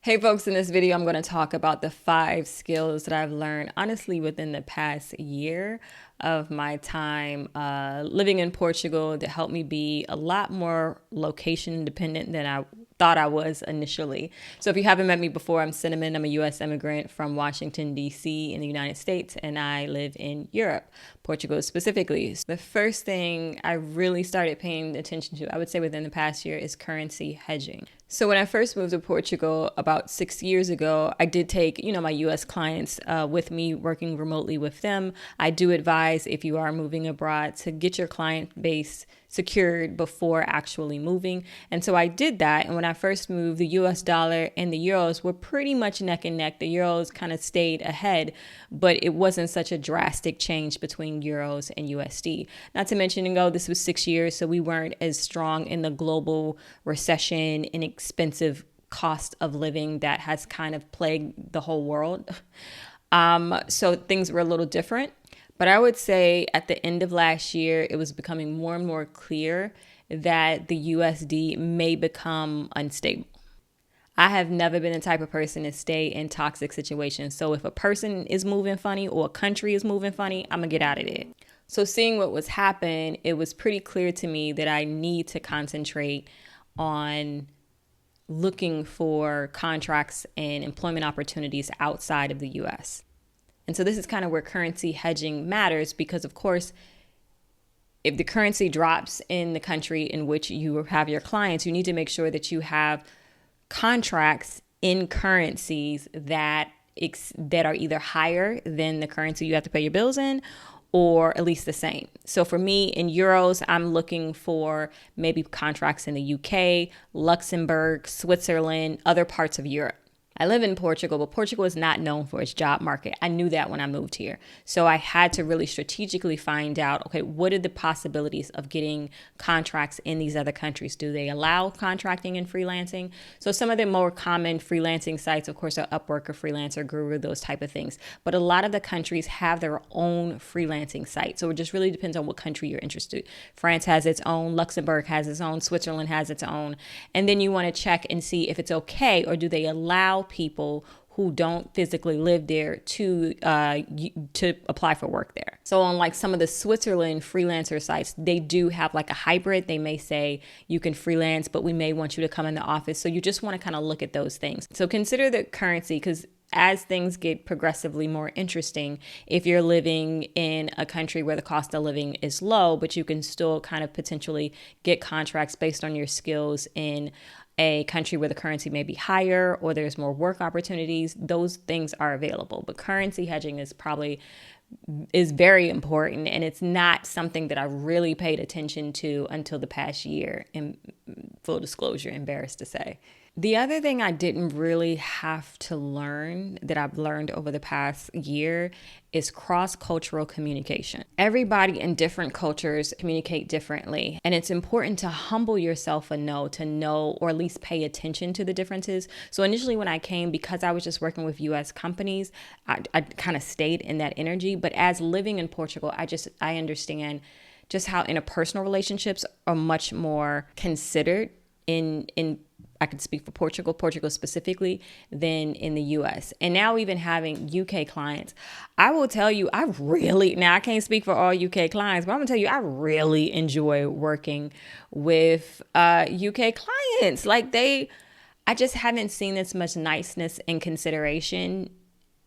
Hey folks, in this video, I'm going to talk about the 5 skills that I've learned, honestly, within the past year of my time living in Portugal that helped me be a lot more location independent than I thought I was initially. So if you haven't met me before, I'm Cinnamon. I'm a U.S. immigrant from Washington, D.C. in the United States, and I live in Europe, Portugal specifically. The first thing I really started paying attention to, I would say within the past year, is currency hedging. So when I first moved to Portugal about 6 years ago, I did take, my U.S. clients with me, working remotely with them. I do advise if you are moving abroad to get your client base secured before actually moving. And so I did that. And when I first moved, the US dollar and the euros were pretty much neck and neck. The euros kind of stayed ahead, but it wasn't such a drastic change between euros and USD. Not to mention, this was 6 years, so we weren't as strong in the global recession and expensive cost of living that has kind of plagued the whole world. So things were a little different. But I would say at the end of last year, it was becoming more and more clear that the USD may become unstable. I have never been the type of person to stay in toxic situations. So if a person is moving funny or a country is moving funny, I'm going to get out of it. So seeing what was happening, it was pretty clear to me that I need to concentrate on looking for contracts and employment opportunities outside of the US. And so this is kind of where currency hedging matters because, of course, if the currency drops in the country in which you have your clients, you need to make sure that you have contracts in currencies that are either higher than the currency you have to pay your bills in, or at least the same. So for me, in euros, I'm looking for maybe contracts in the UK, Luxembourg, Switzerland, other parts of Europe. I live in Portugal, but Portugal is not known for its job market. I knew that when I moved here. So I had to really strategically find out, okay, what are the possibilities of getting contracts in these other countries? Do they allow contracting and freelancing? So some of the more common freelancing sites, of course, are Upwork or Freelancer Guru, those type of things. But a lot of the countries have their own freelancing site. So it just really depends on what country you're interested. France has its own, Luxembourg has its own, Switzerland has its own. And then you want to check and see if it's okay, or do they allow people who don't physically live there to apply for work there. So on like some of the Switzerland freelancer sites, they do have like a hybrid. They may say you can freelance, but we may want you to come in the office. So you just want to kind of look at those things. So consider the currency, because as things get progressively more interesting, if you're living in a country where the cost of living is low, but you can still kind of potentially get contracts based on your skills in a country where the currency may be higher or there's more work opportunities, those things are available. But currency hedging is very important, and it's not something that I really paid attention to until the past year, in full disclosure, embarrassed to say. The other thing I didn't really have to learn that I've learned over the past year is cross-cultural communication. Everybody in different cultures communicate differently, and it's important to humble yourself to know, or at least pay attention to the differences. So initially when I came, because I was just working with US companies, I kind of stayed in that energy. But as living in Portugal, I understand just how interpersonal relationships are much more considered in I could speak for Portugal specifically, than in the US. And now even having UK clients, I will tell you, now I can't speak for all UK clients, but I'm gonna tell you, I really enjoy working with UK clients. I just haven't seen this much niceness and consideration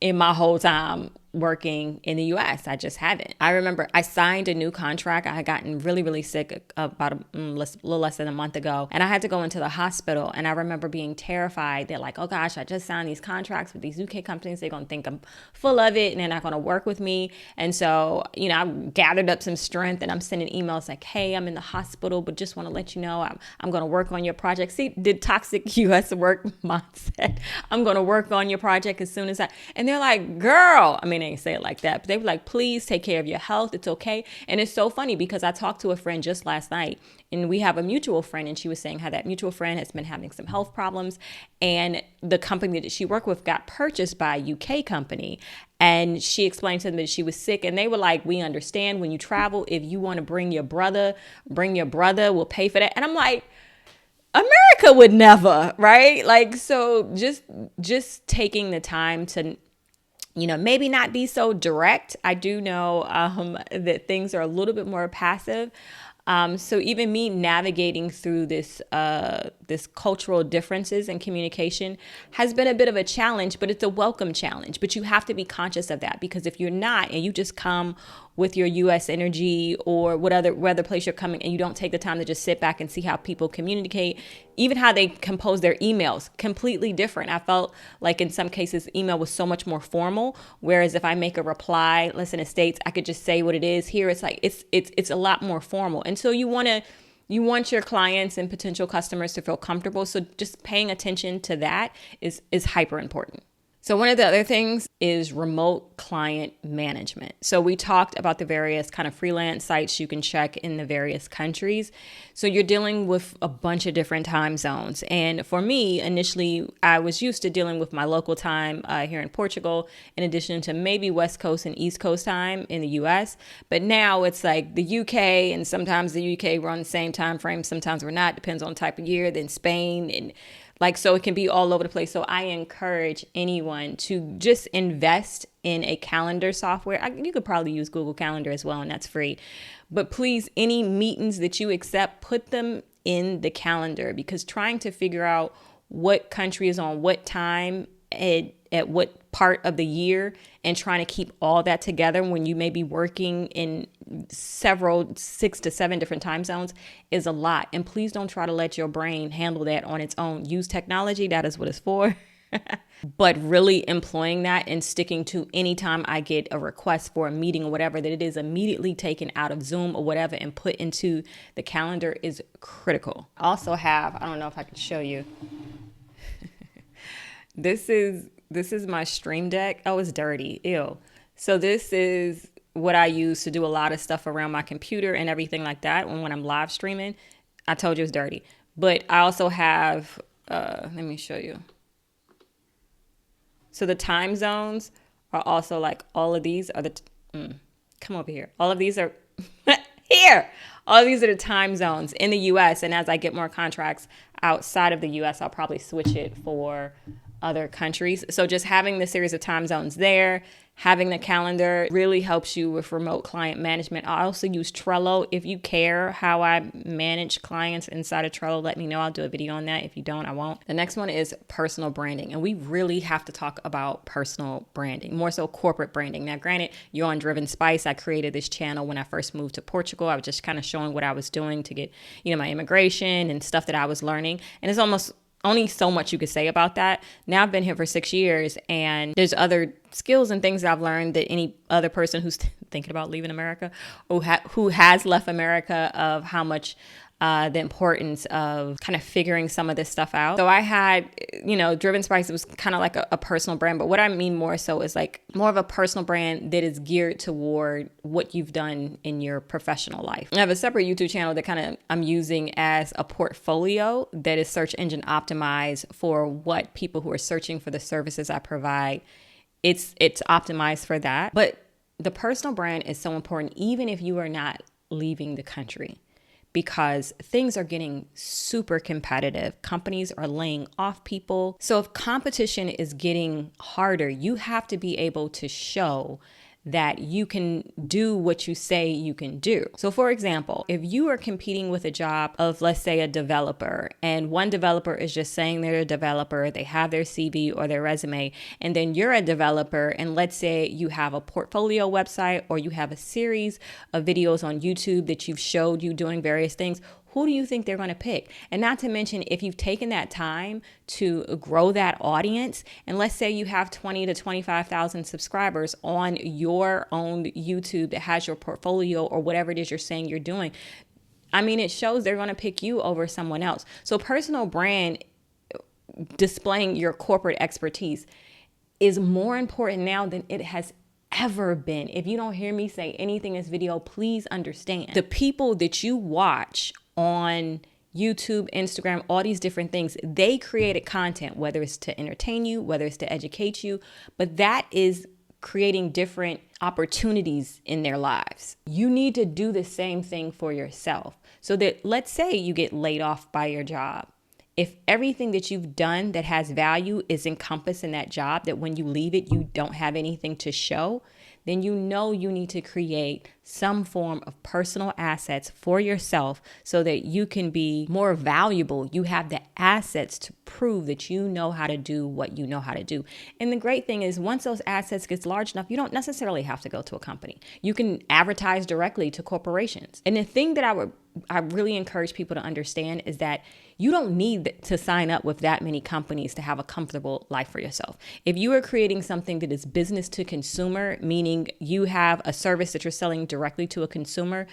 in my whole time working in the US. I just haven't. I remember I signed a new contract. I had gotten really, really sick about a little less than a month ago, and I had to go into the hospital. And I remember being terrified that oh gosh, I just signed these contracts with these UK companies. They're going to think I'm full of it and they're not going to work with me. And so, I gathered up some strength and I'm sending emails like, hey, I'm in the hospital, but just want to let you know I'm going to work on your project. See, the toxic US work mindset. I'm going to work on your project as soon as and they're like, girl, they didn't say it like that, but they were like, please take care of your health. It's okay. And it's so funny because I talked to a friend just last night, and we have a mutual friend, and she was saying how that mutual friend has been having some health problems, and the company that she worked with got purchased by a UK company. And she explained to them that she was sick, and they were like, we understand when you travel, if you want to bring your brother, we'll pay for that. And I'm like, America would never, right? Like, so just taking the time to, maybe not be so direct. I do know that things are a little bit more passive. So even me navigating through this cultural differences in communication has been a bit of a challenge, but it's a welcome challenge. But you have to be conscious of that, because if you're not, and you just come with your U.S. energy or whatever place you're coming, and you don't take the time to just sit back and see how people communicate, even how they compose their emails, completely different. I felt like in some cases email was so much more formal, whereas if I make a reply, listen, it states, I could just say what it is. Here it's like it's a lot more formal. And so you want your clients and potential customers to feel comfortable. So just paying attention to that is hyper important. So one of the other things is remote client management. So we talked about the various kind of freelance sites you can check in the various countries. So you're dealing with a bunch of different time zones. And for me, initially, I was used to dealing with my local time here in Portugal, in addition to maybe West Coast and East Coast time in the US. But now it's like the UK, and sometimes the UK we're on the same time frame. Sometimes we're not, depends on the type of year. Then Spain, and so it can be all over the place. So I encourage anyone to just invest in a calendar software. You could probably use Google Calendar as well, and that's free. But please, any meetings that you accept, put them in the calendar, because trying to figure out what country is on what time at what part of the year, and trying to keep all that together when you may be working in several 6 to 7 different time zones is a lot. And please don't try to let your brain handle that on its own. Use technology. That is what it's for. But really employing that and sticking to any time I get a request for a meeting or whatever, that it is immediately taken out of Zoom or whatever and put into the calendar is critical. I also have, I don't know if I can show you. This is my Stream Deck. Oh, it's dirty. Ew. So this is what I use to do a lot of stuff around my computer and everything like that when I'm live streaming. I told you it's dirty. But I also have, let me show you. So the time zones are also like, all of these are come over here. All of these are here. All of these are the time zones in the US. And as I get more contracts outside of the US, I'll probably switch it for other countries. So just having the series of time zones there, having the calendar really helps you with remote client management. I also use Trello. If you care how I manage clients inside of Trello, let me know. I'll do a video on that. If you don't, I won't. The next one is personal branding. And we really have to talk about personal branding, more so corporate branding. Now, granted, you're on Driven Spice. I created this channel when I first moved to Portugal. I was just kind of showing what I was doing to get, my immigration and stuff that I was learning. And it's almost only so much you could say about that. Now I've been here for 6 years, and there's other skills and things that I've learned that any other person who's thinking about leaving America or who has left America, of how much the importance of kind of figuring some of this stuff out. So I had, Driven Spice, it was kind of like a personal brand. But what I mean more so is like more of a personal brand that is geared toward what you've done in your professional life. I have a separate YouTube channel that I'm using as a portfolio that is search engine optimized for what people who are searching for the services I provide. It's optimized for that. But the personal brand is so important, even if you are not leaving the country, because things are getting super competitive. Companies are laying off people. So if competition is getting harder, you have to be able to show that you can do what you say you can do. So for example, if you are competing with a job of, let's say, a developer, and one developer is just saying they're a developer, they have their CV or their resume, and then you're a developer, and let's say you have a portfolio website or you have a series of videos on YouTube that you've showed you doing various things, who do you think they're going to pick? And not to mention, if you've taken that time to grow that audience, and let's say you have 20 to 25,000 subscribers on your own YouTube that has your portfolio or whatever it is you're saying you're doing, it shows they're going to pick you over someone else. So personal brand, displaying your corporate expertise, is more important now than it has ever been. If you don't hear me say anything in this video, please understand. The people that you watch on YouTube, Instagram, all these different things, they created content, whether it's to entertain you, whether it's to educate you, but that is creating different opportunities in their lives. You need to do the same thing for yourself, so that, let's say you get laid off by your job. If everything that you've done that has value is encompassed in that job, that when you leave it, you don't have anything to show, then you know you need to create some form of personal assets for yourself so that you can be more valuable. You have the assets to prove that you know how to do what you know how to do. And the great thing is, once those assets gets large enough, you don't necessarily have to go to a company. You can advertise directly to corporations. And the thing that I really encourage people to understand is that you don't need to sign up with that many companies to have a comfortable life for yourself. If you are creating something that is business to consumer, meaning you have a service that you're selling directly to a consumer,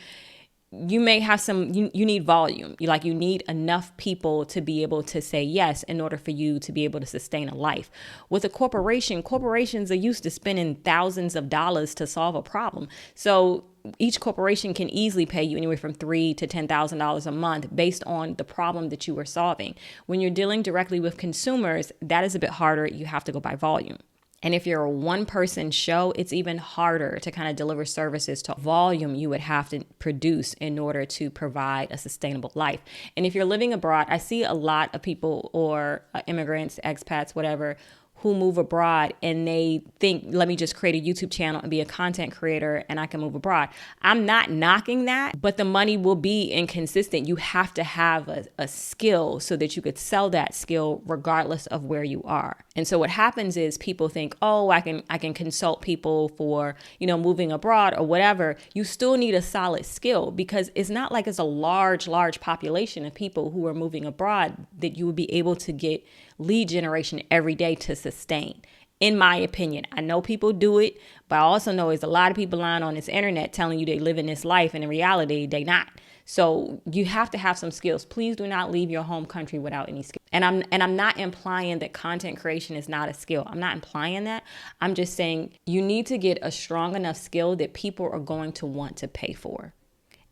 you may have you need volume. You need enough people to be able to say yes in order for you to be able to sustain a life. With a corporation, corporations are used to spending thousands of dollars to solve a problem. So each corporation can easily pay you anywhere from $3,000 to $10,000 a month based on the problem that you are solving. When you're dealing directly with consumers, that is a bit harder. You have to go by volume. And if you're a one-person show, it's even harder to kind of deliver services to volume you would have to produce in order to provide a sustainable life. And if you're living abroad, I see a lot of people or immigrants, expats, whatever, who move abroad and they think, let me just create a YouTube channel and be a content creator and I can move abroad. I'm not knocking that, but the money will be inconsistent. You have to have a skill so that you could sell that skill regardless of where you are. And so what happens is people think, oh, I can consult people for, moving abroad or whatever. You still need a solid skill because it's not like it's a large population of people who are moving abroad that you would be able to get lead generation every day to sustain. In my opinion, I know people do it, but I also know there's a lot of people lying on this internet telling you they live in this life, and in reality, they not. So you have to have some skills. Please do not leave your home country without any skills. And I'm not implying that content creation is not a skill. I'm not implying that. I'm just saying you need to get a strong enough skill that people are going to want to pay for.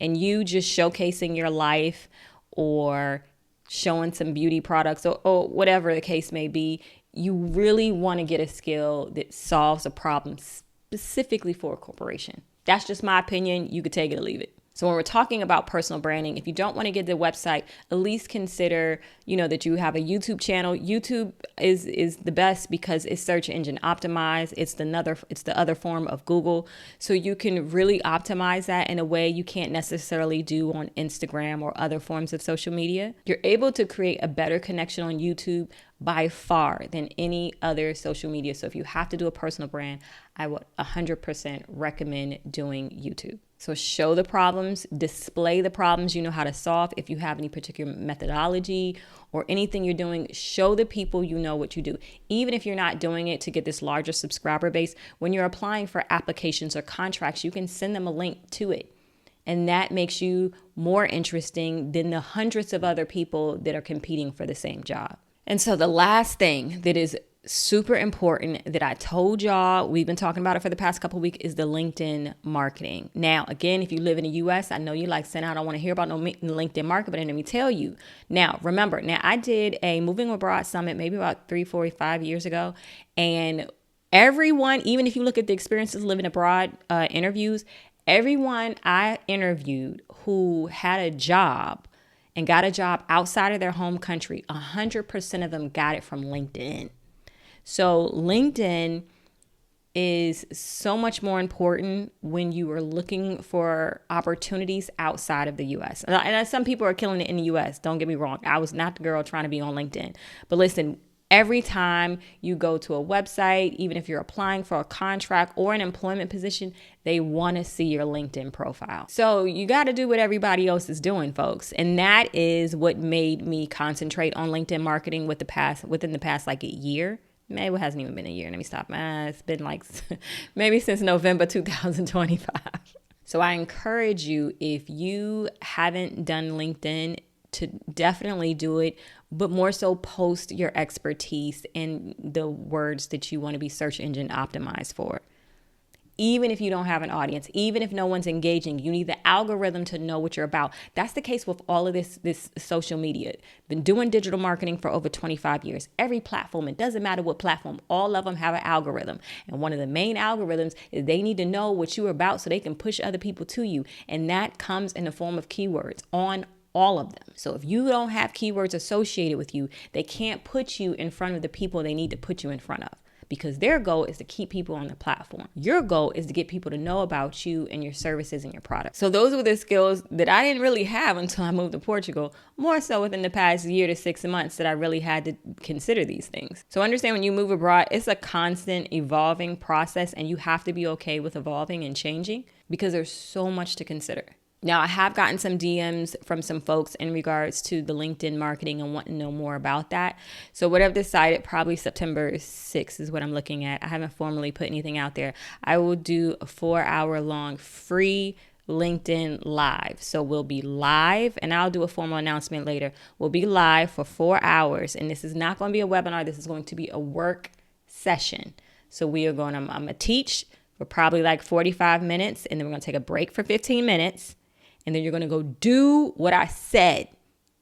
And you just showcasing your life or showing some beauty products or whatever the case may be, you really want to get a skill that solves a problem specifically for a corporation. That's just my opinion. You could take it or leave it. So when we're talking about personal branding, if you don't want to get the website, at least consider, that you have a YouTube channel. YouTube is the best because it's search engine optimized. It's the other form of Google. So you can really optimize that in a way you can't necessarily do on Instagram or other forms of social media. You're able to create a better connection on YouTube by far than any other social media. So if you have to do a personal brand, I would 100% recommend doing YouTube. So show the problems, display the problems you know how to solve. If you have any particular methodology or anything you're doing, show the people you know what you do. Even if you're not doing it to get this larger subscriber base, when you're applying for applications or contracts, you can send them a link to it. And that makes you more interesting than the hundreds of other people that are competing for the same job. And so the last thing that is super important that I told y'all, we've been talking about it for the past couple of weeks, is the LinkedIn marketing. Now, again, if you live in the US, I know you like saying, I don't want to hear about no LinkedIn marketing, but let me tell you. Now, remember, I did a Moving Abroad Summit maybe about 3, 4, 5 years ago. And everyone, even if you look at the experiences living abroad interviews, everyone I interviewed who had a job and got a job outside of their home country, 100% of them got it from LinkedIn. So LinkedIn is so much more important when you are looking for opportunities outside of the US. And some people are killing it in the US. Don't get me wrong. I was not the girl trying to be on LinkedIn. But listen, every time you go to a website, even if you're applying for a contract or an employment position, they want to see your LinkedIn profile. So you got to do what everybody else is doing, folks. And that is what made me concentrate on LinkedIn marketing within the past like a year. Maybe it hasn't even been a year. Let me stop. It's been like maybe since November 2025. So I encourage you, if you haven't done LinkedIn, to definitely do it, but more so post your expertise and the words that you want to be search engine optimized for. Even if you don't have an audience, even if no one's engaging, you need the algorithm to know what you're about. That's the case with all of this social media. Been doing digital marketing for over 25 years. Every platform, it doesn't matter what platform, all of them have an algorithm. And one of the main algorithms is they need to know what you're about so they can push other people to you. And that comes in the form of keywords on all of them. So if you don't have keywords associated with you, they can't put you in front of the people they need to put you in front of, because their goal is to keep people on the platform. Your goal is to get people to know about you and your services and your products. So those were the skills that I didn't really have until I moved to Portugal, more so within the past year to 6 months that I really had to consider these things. So understand, when you move abroad, it's a constant evolving process, and you have to be okay with evolving and changing because there's so much to consider. Now, I have gotten some DMs from some folks in regards to the LinkedIn marketing and wanting to know more about that. So what I've decided, probably September 6th is what I'm looking at. I haven't formally put anything out there. I will do a 4-hour long free LinkedIn live. So we'll be live, and I'll do a formal announcement later. We'll be live for 4 hours, and this is not going to be a webinar. This is going to be a work session. So I'm going to teach for probably like 45 minutes, and then we're going to take a break for 15 minutes. And then you're going to go do what I said.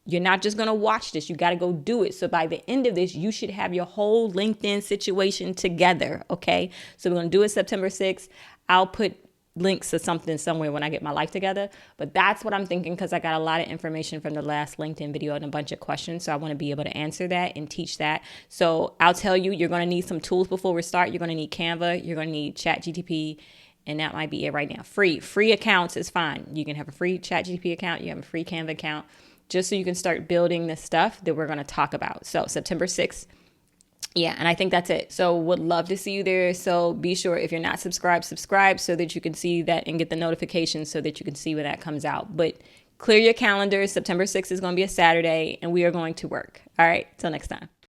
You're not just going to watch this. You got to go do it. So by the end of this, you should have your whole LinkedIn situation together. Okay. So we're going to do it September 6th. I'll put links to something somewhere when I get my life together. But that's what I'm thinking, because I got a lot of information from the last LinkedIn video and a bunch of questions. So I want to be able to answer that and teach that. So I'll tell you, you're going to need some tools before we start. You're going to need Canva. You're going to need ChatGPT. And that might be it right now. Free accounts is fine. You can have a free ChatGPT account. You have a free Canva account, just so you can start building the stuff that we're going to talk about. So September 6th. Yeah, and I think that's it. So would love to see you there. So be sure, if you're not subscribed, subscribe so that you can see that and get the notifications so that you can see when that comes out. But clear your calendars. September 6th is going to be a Saturday, and we are going to work. All right, till next time.